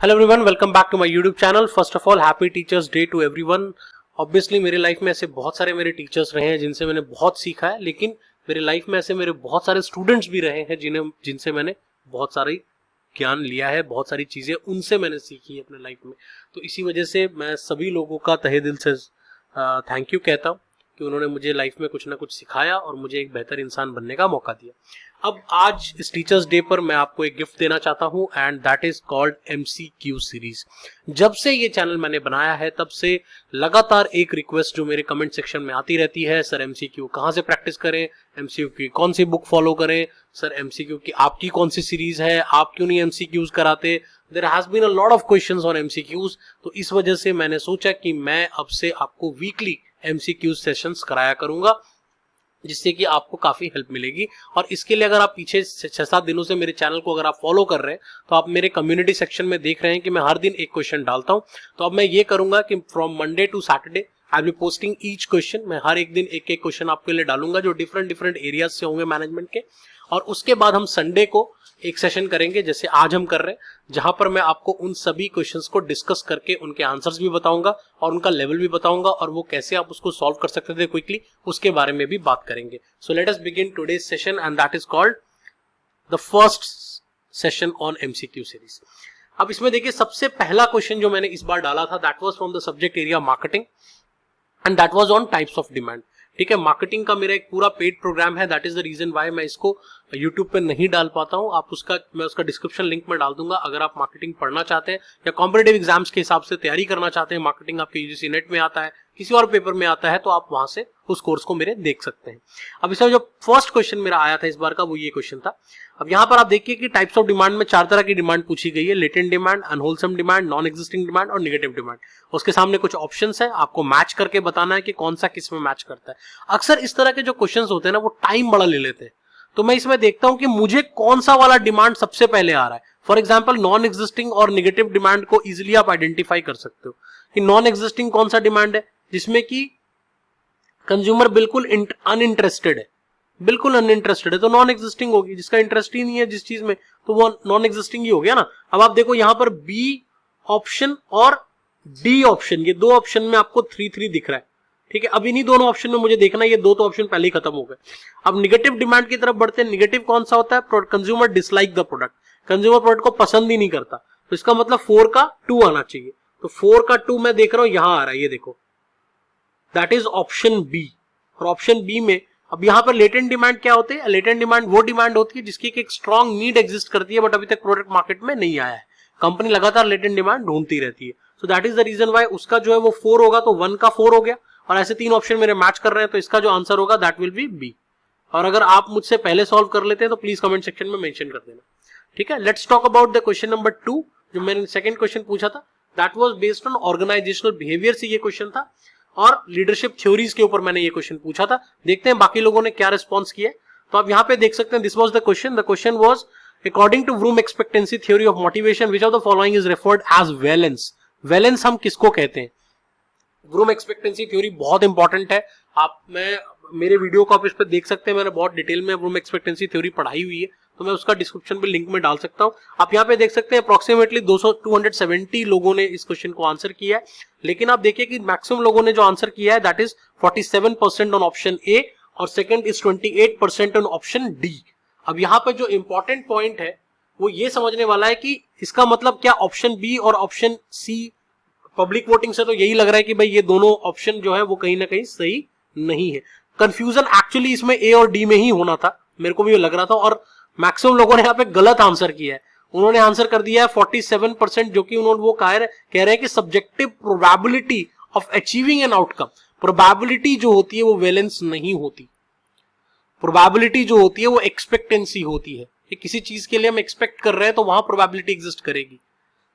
Hello everyone, welcome back to my YouTube channel. First of all happy teachers day to everyone. Obviously मेरे life में ऐसे बहुत सारे मेरे टीचर्स रहे हैं जिनसे मैंने बहुत सीखा है, लेकिन मेरे लाइफ में ऐसे मेरे बहुत सारे स्टूडेंट्स भी रहे हैं जिनसे मैंने बहुत सारी ज्ञान लिया है, बहुत सारी चीज़ें उनसे मैंने सीखी है अपने लाइफ में। तो इसी वजह से मैं सभी लोगों का तहे दिल से थैंक यू कहता हूँ कि उन्होंने मुझे लाइफ में कुछ ना कुछ सिखाया और मुझे एक बेहतर इंसान बनने का मौका दिया। अब आज इस टीचर्स डे पर मैं आपको एक गिफ्ट देना चाहता हूं and that is called MCQ series. जब से ये चैनल मैंने बनाया है तब से लगातार एक रिक्वेस्ट जो मेरे कमेंट सेक्शन में आती रहती है, सर MCQ कहाँ से प्रैक्टिस करें, MCQ की कौन सी बुक फॉलो करें, सर MCQ की आपकी कौन सी सीरीज है, आप क्यों नहीं MCQs कराते। There has been a lot of questions on MCQs। तो इस वजह से मैंने सोचा कि मैं अब से आपको वीकली MCQ सेशंस कराया करूंगा, जिससे कि आपको काफी हेल्प मिलेगी। और इसके लिए अगर आप पीछे 6-7 दिनों से मेरे चैनल को अगर आप फॉलो कर रहे हैं तो आप मेरे कम्युनिटी सेक्शन में देख रहे हैं कि मैं हर दिन एक क्वेश्चन डालता हूं। तो अब मैं ये करूंगा कि from Monday to Saturday I will be posting each question. मैं हर एक दिन एक एक क्वेश्चन आपके लिए डालूंगा जो डिफरेंट एरियाज से होंगे मैनेजमेंट के। और उसके बाद हम संडे को एक सेशन करेंगे जैसे आज हम कर रहे हैं, जहां पर मैं आपको उन सभी क्वेश्चंस को डिस्कस करके उनके आंसर्स भी बताऊंगा और उनका लेवल भी बताऊंगा और वो कैसे आप उसको सॉल्व कर सकते थे क्विकली, उसके बारे में भी बात करेंगे। So let us begin today's session and that is called the first session on MCQ series. अब इसमें देखिए, सबसे पहला क्वेश्चन जो मैंने इस बार डाला था that was from the subject area marketing and that was on types of demand. ठीक है, मार्केटिंग का मेरा एक पूरा पेड प्रोग्राम है, that is the reason why मैं इसको यूट्यूब पे नहीं डाल पाता हूँ। मैं उसका डिस्क्रिप्शन लिंक में डाल दूंगा। अगर आप मार्केटिंग पढ़ना चाहते हैं या कॉम्पिटेटिव एग्जाम्स के हिसाब से तैयारी करना चाहते हैं, मार्केटिंग आपके यूजीसी नेट में आता है, किसी और पेपर में आता है, तो आप वहां से उस कोर्स को मेरे देख सकते हैं। अब इसमें जो फर्स्ट क्वेश्चन मेरा आया था इस बार का वो ये क्वेश्चन था। अब यहाँ पर आप देखिए कि टाइप्स ऑफ डिमांड में 4 तरह की डिमांड पूछी गई है: latent demand, unwholesome demand, non existing demand और नेगेटिव डिमांड। उसके सामने कुछ ऑप्शंस है, आपको मैच करके बताना है कि कौन सा किस में मैच करता है। अक्सर इस तरह के जो क्वेश्चंस होते हैं ना वो टाइम बड़ा ले लेते हैं, तो मैं इसमें देखता हूं कि मुझे कौन सा वाला डिमांड सबसे पहले आ रहा है। फॉर एग्जाम्पल, नॉन एग्जिस्टिंग और नेगेटिव डिमांड को इजिली आप आइडेंटिफाई कर सकते हो कि नॉन एग्जिस्टिंग कौन सा डिमांड है जिसमें कि कंज्यूमर बिल्कुल अनइंटरेस्टेड है, बिल्कुल अनइंटरेस्टेड है, तो नॉन एग्जिस्टिंग होगी। जिसका इंटरेस्ट ही नहीं है जिस चीज में, तो वो नॉन एग्जिस्टिंग ही हो गया ना। अब आप देखो यहाँ पर बी ऑप्शन और डी ऑप्शन, ये दो ऑप्शन में आपको 3-3 दिख रहा है। ठीक है, अब इन्हीं दोनों ऑप्शन में मुझे देखना है, ये दो तो ऑप्शन पहले ही खत्म हो गए। अब निगेटिव डिमांड की तरफ बढ़ते हैं। निगेटिव कौन सा होता है? Consumer dislike the product, consumer product को पसंद ही नहीं करता, तो इसका मतलब 4 का 2 आना चाहिए। तो 4 का 2 मैं देख रहा हूं यहां आ रहा है, ये देखो, दैट इज ऑप्शन बी। और ऑप्शन बी में अब यहां पर लेटेंट डिमांड क्या होती है? लेटेंट डिमांड वो डिमांड होती है जिसकी एक स्ट्रॉन्ग नीड एग्जिस्ट करती है बट अभी तक प्रोडक्ट मार्केट में नहीं आया है। कंपनी लगातार लेटेंट डिमांड ढूंढती रहती है, so that is the reason why उसका जो है वो 4 होगा, तो 1 का 4 हो गया। और ऐसे 3 ऑप्शन मेरे मैच कर रहे हैं, तो इसका जो आंसर होगा दैट विल बी बी। और अगर आप मुझसे पहले सॉल्व कर लेते हैं तो प्लीज कमेंट सेक्शन में मेंशन कर देना। ठीक है, let's talk about the question number 2 जो मैंने सेकंड क्वेश्चन पूछा था, that was based on organisational behaviour से ये क्वेश्चन था और लीडरशिप थ्योरीज के ऊपर मैंने ये क्वेश्चन पूछा था। देखते हैं बाकी लोगों ने क्या रिस्पॉन्स किया। तो आप यहाँ पे देख सकते हैं, this was the question. The question was according to Vroom expectancy theory of motivation which of the following is referred as valence. Valence हम किसको कहते हैं? व्रूम एक्सपेक्टेंसी थ्योरी बहुत इंपॉर्टेंट है। मेरे वीडियो को आप इस पर देख सकते हैं, मैंने बहुत डिटेल में व्रूम एक्सपेक्टेंसी थ्योरी पढ़ाई हुई है, तो मैं उसका डिस्क्रिप्शन पे लिंक में डाल सकता हूं। आप यहाँ पे देख सकते हैं अप्रोक्सीमेटली 270 लोगों ने इस क्वेश्चन को आंसर किया है, लेकिन आप देखिए कि मैक्सिमम लोगों ने जो आंसर किया है that is 47% on option A और second is 28% on option D. अब यहाँ पे जो इंपॉर्टेंट पॉइंट है वो ये समझने वाला है कि इसका मतलब क्या ऑप्शन बी और ऑप्शन सी, पब्लिक वोटिंग से तो यही लग रहा है कि भाई ये दोनों ऑप्शन जो है वो कहीं ना कहीं सही नहीं है। कंफ्यूजन एक्चुअली इसमें ए और डी में ही होना था, मेरे को भी लग रहा था, और मैक्सिमम लोगों ने यहाँ पे गलत आंसर किया है। उन्होंने आंसर कर दिया है 47%, जो कि उन्होंने वो कह रहे हैं कि subjective probability of achieving an outcome. Probability जो होती है वो वैलेंस नहीं होती, प्रोबेबिलिटी जो होती है वो एक्सपेक्टेंसी होती है कि किसी चीज के लिए हम एक्सपेक्ट कर रहे हैं तो वहां प्रोबेबिलिटी एग्जिस्ट करेगी,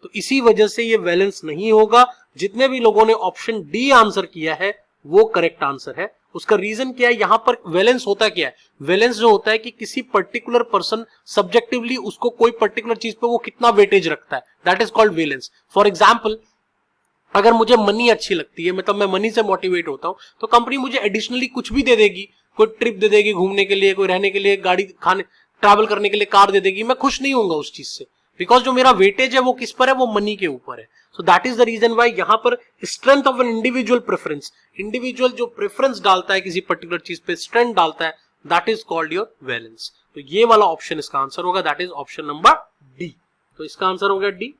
तो इसी वजह से ये वैलेंस नहीं होगा। जितने भी लोगों ने ऑप्शन डी आंसर किया है वो करेक्ट आंसर है। उसका रीजन क्या है? यहां पर वैलेंस होता क्या है? वैलेंस जो होता है कि किसी पर्टिकुलर पर्सन सब्जेक्टिवली उसको कोई पर्टिकुलर चीज पे वो कितना वेटेज रखता है, that is called valence. For example, अगर मुझे मनी अच्छी लगती है, मतलब मैं मनी से मोटिवेट होता हूं, तो कंपनी मुझे एडिशनली कुछ भी दे देगी, कोई ट्रिप दे देगी घूमने के लिए, कोई रहने के लिए, गाड़ी, खाने, ट्रैवल करने के लिए कार दे देगी, मैं खुश नहीं होऊंगा उस चीज से, बिकॉज जो मेरा वेटेज है वो किस पर है, वो मनी के ऊपर है. So that is the reason why यहां पर strength of an individual preference, individual जो प्रेफरेंस डालता है किसी पर्टिकुलर चीज पे, स्ट्रेंथ डालता है, that is called your valence. तो ये वाला ऑप्शन इसका आंसर होगा, that is option number D. तो इसका आंसर हो गया डी.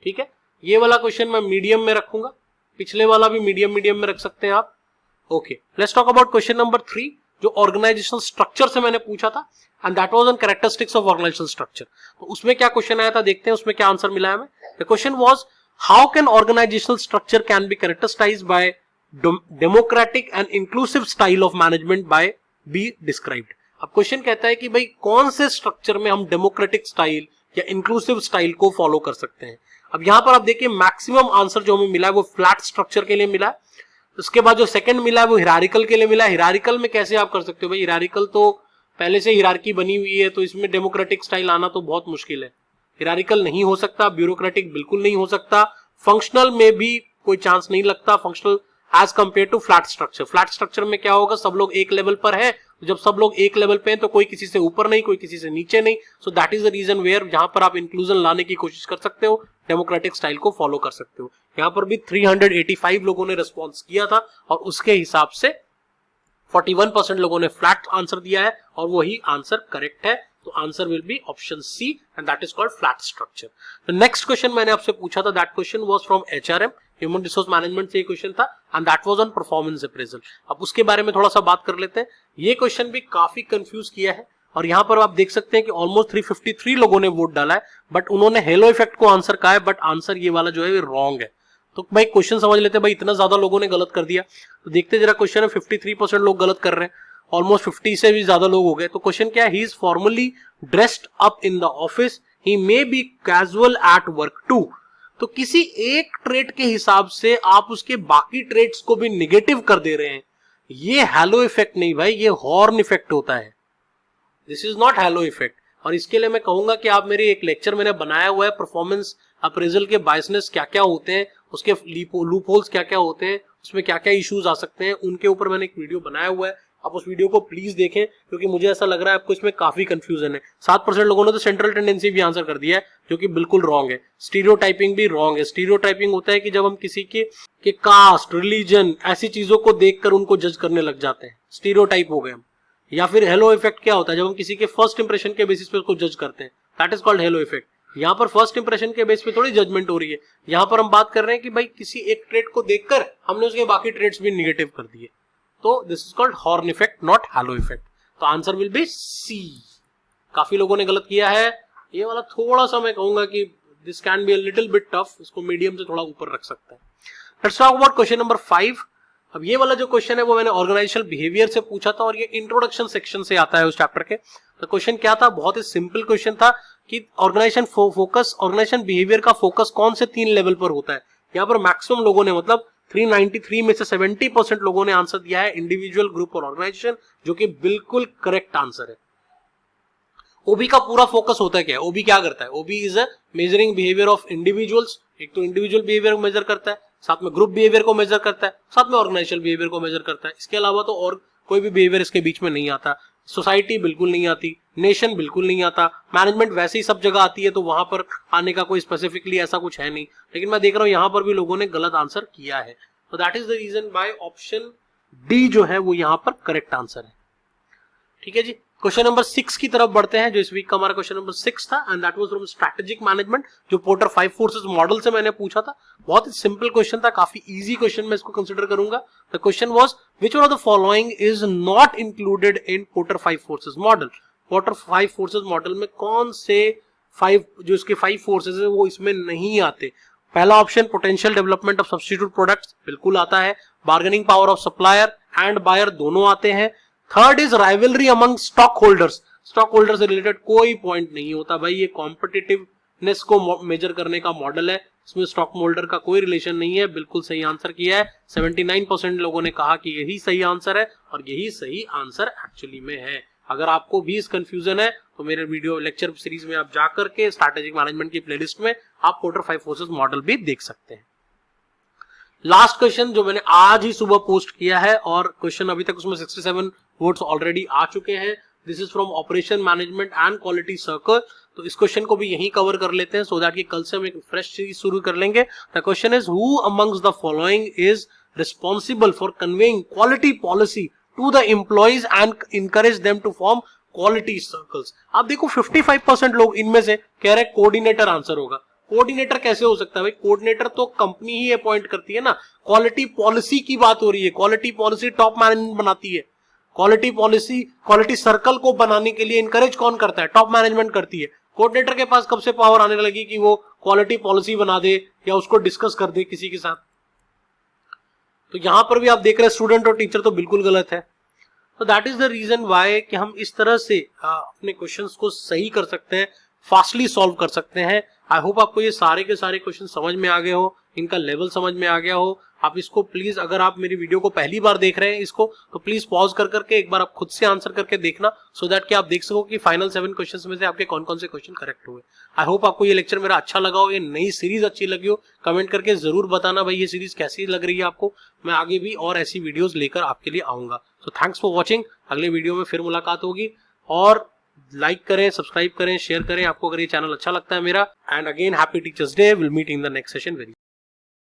ठीक है, ये वाला क्वेश्चन मैं मीडियम में रखूंगा, पिछले वाला भी मीडियम में रख सकते हैं आप. Okay, let's talk about question number 3 जो ऑर्गेनाइजेशनल स्ट्रक्चर से मैंने पूछा था, and that was on characteristics of organisational structure. तो उसमें क्या क्वेश्चन आया था, देखते हैं उसमें क्या आंसर मिला है हमें. The question was how can organisational structure can be characterised by democratic and inclusive style of management by be described. अब क्वेश्चन कहता है कि भाई कौन से स्ट्रक्चर में हम डेमोक्रेटिक स्टाइल या इंक्लूसिव स्टाइल को फॉलो कर सकते हैं. अब यहां पर आप देखिए मैक्सिमम आंसर जो हमें मिला है वो फ्लैट स्ट्रक्चर के लिए मिला है. उसके बाद जो सेकंड मिला है वो हिरारिकल के लिए मिला है. हिरारिकल में कैसे आप कर सकते हो भाई, हिरारिकल तो पहले से हिरार्की बनी हुई है, तो इसमें डेमोक्रेटिक स्टाइल आना तो बहुत मुश्किल है. हिरारिकल नहीं हो सकता, ब्यूरोक्रेटिक बिल्कुल नहीं हो सकता, फंक्शनल में भी कोई चांस नहीं लगता, functional as compare to flat structure. Flat structure में क्या होगा, सब लोग एक लेवल पर है, तो जब सब लोग एक लेवल पे हैं तो कोई किसी से ऊपर नहीं, कोई किसी से नीचे नहीं. So that is the reason where जहां पर आप इंक्लूजन लाने की कोशिश कर सकते हो, डेमोक्रेटिक स्टाइल को फॉलो कर सकते हो. यहां पर भी 385 लोगों ने रिस्पॉन्स किया था और उसके हिसाब से 41% लोगों ने फ्लैट आंसर दिया है और वही आंसर करेक्ट है. तो answer will be option C and that is called flat structure. The next question मैंने आपसे पूछा था, that question was from HRM, human resource management से ये क्वेश्चन था, and that was on performance appraisal. अब उसके बारे में थोड़ा सा बात कर लेते हैं. ये क्वेश्चन भी काफी कंफ्यूज किया है और यहां पर आप देख सकते हैं कि ऑलमोस्ट 353 लोगों ने वोट डाला है, बट उन्होंने हेलो इफेक्ट को आंसर कहा है, बट आंसर ये वाला जो है रॉन्ग है. तो भाई क्वेश्चन समझ लेते हैं, भाई इतना ज्यादा लोगों ने गलत कर दिया, तो देखते जरा क्वेश्चन है. 53% लोग गलत कर रहे हैं, ऑलमोस्ट 50 से भी ज्यादा लोग हो गए. तो क्वेश्चन क्या है, he is formally dressed up in the office, he may be casual at work too. तो किसी एक ट्रेट के हिसाब से आप उसके बाकी ट्रेट्स को भी निगेटिव कर दे रहे हैं. ये हैलो इफेक्ट नहीं भाई, ये हॉर्न इफेक्ट होता है. This is not hello effect. और इसके लिए मैं कहूंगा कि आप मेरे एक लेक्चर मैंने बनाया हुआ है, परफॉर्मेंस अप्रेजल के बायसनेस क्या क्या होते हैं, उसके लूप होल्स क्या क्या होते हैं, उसमें क्या क्या इश्यूज आ सकते हैं, उनके ऊपर मैंने एक वीडियो बनाया हुआ है. आप उस वीडियो को प्लीज देखें, क्योंकि मुझे ऐसा लग रहा है आपको इसमें काफी कंफ्यूजन है. 7% लोगों ने तो सेंट्रल टेंडेंसी भी आंसर कर दिया है, जो कि बिल्कुल रॉन्ग है. स्टीरियोटाइपिंग भी रॉन्ग है. स्टीरियोटाइपिंग होता है कि जब हम किसी के कास्ट, रिलीजन, ऐसी चीजों को देखकर उनको जज करने लग जाते हैं, स्टीरियोटाइप हो गए हम. या फिर हेलो इफेक्ट क्या होता है, जब हम किसी के फर्स्ट इंप्रेशन के बेसिस पे उसको जज करते हैं, that is called hello effect. यहाँ पर फर्स्ट इंप्रेशन के बेस पे थोड़ी जजमेंट हो रही है, यहाँ पर हम बात कर रहे हैं कि भाई किसी एक ट्रेट को देखकर हमने उसके बाकी ट्रेट्स भी निगेटिव कर दिए. तो this is called horn effect, not hello effect. तो आंसर विल बी सी. काफी लोगों ने गलत किया है. ये वाला थोड़ा सा मैं कहूंगा कि this can be a little bit tough, इसको मीडियम से थोड़ा ऊपर रख सकते हैं. Let's talk about question number 5. अब ये वाला जो क्वेश्चन है वो मैंने ऑर्गेनाइजेशनल बिहेवियर से पूछा था और ये इंट्रोडक्शन सेक्शन से आता है उस चैप्टर के. तो क्वेश्चन क्या था, बहुत ही सिंपल क्वेश्चन था कि ऑर्गेनाइजेशन बिहेवियर का फोकस कौन से 3 लेवल पर होता है. यहाँ पर मैक्सिमम लोगों ने, मतलब 393 में से 70% लोगों ने आंसर दिया है इंडिविजुअल, ग्रुप और ऑर्गेनाइजेशन, जो कि बिल्कुल करेक्ट आंसर है. ओबी का पूरा फोकस होता है क्या, ओबी क्या करता है, OB is a measuring behaviour of individuals. एक तो इंडिविजुअल बिहेवियर को मेजर करता है, साथ में ग्रुप बिहेवियर को मेजर करता है, साथ में ऑर्गेनाइजेशनल बिहेवियर को मेजर करता है. इसके अलावा तो और कोई भी बिहेवियर इसके बीच में नहीं आता. सोसाइटी बिल्कुल नहीं आती, नेशन बिल्कुल नहीं आता, मैनेजमेंट वैसे ही सब जगह आती है, तो वहां पर आने का कोई स्पेसिफिकली ऐसा कुछ है नहीं. लेकिन मैं देख रहा हूं यहां पर भी लोगों ने गलत आंसर किया है. तो that is the reason by option D जो है वो यहां पर करेक्ट आंसर है. ठीक है जी, क्वेश्चन नंबर 6 की तरफ बढ़ते हैं, जो इस वीक का हमारा क्वेश्चन नंबर 6 था, and that was from strategic management, जो पोर्टर 5 फोर्सेस मॉडल से मैंने पूछा था. बहुत ही सिंपल क्वेश्चन था, काफी इजी क्वेश्चन मैं इसको कंसीडर करूंगा. The question was which one of the following is not included in porter 5 forces model. Porter 5 forces model में कौन से 5 जो इसके 5 फोर्सेस है वो इसमें नहीं आते. पहला option potential development of substitute products, बिल्कुल आता है. Bargaining power of supplier and buyer, दोनों आते हैं. Third is rivalry among stockholders. Stockholder से रिलेटेड कोई पॉइंट नहीं होता भाई, ये कॉम्पिटिटिवनेस को मेजर करने का मॉडल है, इसमें स्टॉक होल्डर का कोई रिलेशन नहीं है. बिल्कुल सही आंसर किया है. 79% लोगों ने कहा कि यही सही आंसर है और यही सही आंसर एक्चुअली में है. अगर आपको भी इस कंफ्यूजन है तो मेरे वीडियो लेक्चर सीरीज में आप जाकर के स्ट्रैटेजिक मैनेजमेंट की प्लेलिस्ट में आप पोर्टर 5 फोर्सेस मॉडल भी देख सकते हैं. लास्ट क्वेश्चन जो मैंने आज ही सुबह पोस्ट किया है और क्वेश्चन अभी तक उसमें 67 वोट्स ऑलरेडी आ चुके हैं. This is from operation management and quality circle. तो इस क्वेश्चन को भी यहीं कवर कर लेते हैं, सो दैट कि कल से हम एक फ्रेश सीरीज शुरू कर लेंगे। The question is, who amongst the following is responsible for conveying quality policy to the employees and encourage them to form quality circles. आप देखो 55% लोग इनमें से कह रहे हैं कोऑर्डिनेटर आंसर होगा। कोऑर्डिनेटर कैसे हो सकता है भाई? कोऑर्डिनेटर तो कंपनी ही अपॉइंट करती है ना। क्वालिटी पॉलिसी की बात हो रही है, क्वालिटी पॉलिसी टॉप मैनेजमेंट बनाती है। क्वालिटी पॉलिसी, क्वालिटी सर्कल को बनाने के लिए इनकरेज कौन करता है? टॉप मैनेजमेंट करती है। कोऑर्डिनेटर के पास कब से पावर आने लगी कि वो क्वालिटी पॉलिसी बना दे या उसको डिस्कस कर दे किसी के साथ? तो यहां पर भी आप देख रहे हैं स्टूडेंट और टीचर तो बिल्कुल गलत है। तो that is the reason why कि हम इस तरह से अपने क्वेश्चंस को सही कर सकते हैं, फास्टली सॉल्व कर सकते हैं। आई होप आपको ये सारे के सारे क्वेश्चन समझ में आ गए हो, इनका लेवल समझ में आ गया हो। आप इसको प्लीज, अगर आप मेरी वीडियो को पहली बार देख रहे हैं इसको, तो प्लीज पॉज कर करके एक बार आप खुद से आंसर करके देखना, सो दैट कि आप देख सको कि फाइनल 7 क्वेश्चंस में से आपके कौन कौन से क्वेश्चन करेक्ट हुए। आई होप आपको ये लेक्चर मेरा अच्छा लगा हो, ये नई सीरीज अच्छी लगी हो। कमेंट करके जरूर बताना भाई ये सीरीज कैसी लग रही है आपको। मैं आगे भी और ऐसी वीडियोज लेकर आपके लिए आऊंगा। So thanks for watching. अगले वीडियो में फिर मुलाकात होगी, और लाइक करें, सब्सक्राइब करें, शेयर करें आपको अगर ये चैनल अच्छा लगता है मेरा। And again happy teachers day. Will meet in the next session very